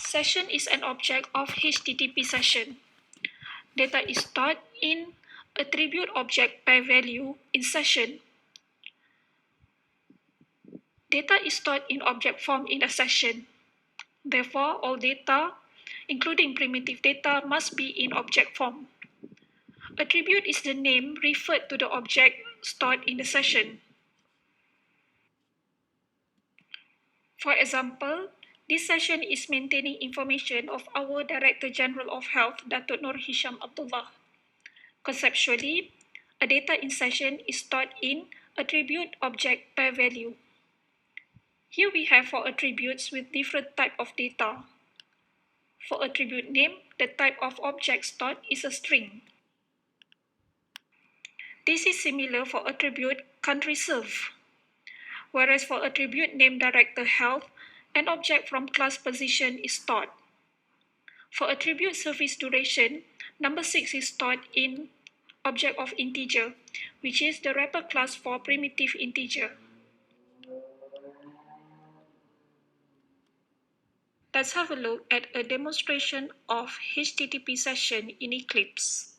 Session is an object of HTTP session. Data is stored in attribute object by value in session. Data is stored in object form in a session. Therefore, all data, including primitive data, must be in object form. Attribute is the name referred to the object stored in the session. For example, this session is maintaining information of our Director General of Health, Datuk Nur Hisham Abdullah. Conceptually, a data in session is stored in attribute object by value. Here we have 4 attributes with different type of data. For attribute name, the type of object stored is a string. This is similar for attribute country served. Whereas for attribute name Director Health, an object from class position is stored. For attribute service duration, number 6 is stored in object of integer, which is the wrapper class for primitive integer. Let's have a look at a demonstration of HTTP session in Eclipse.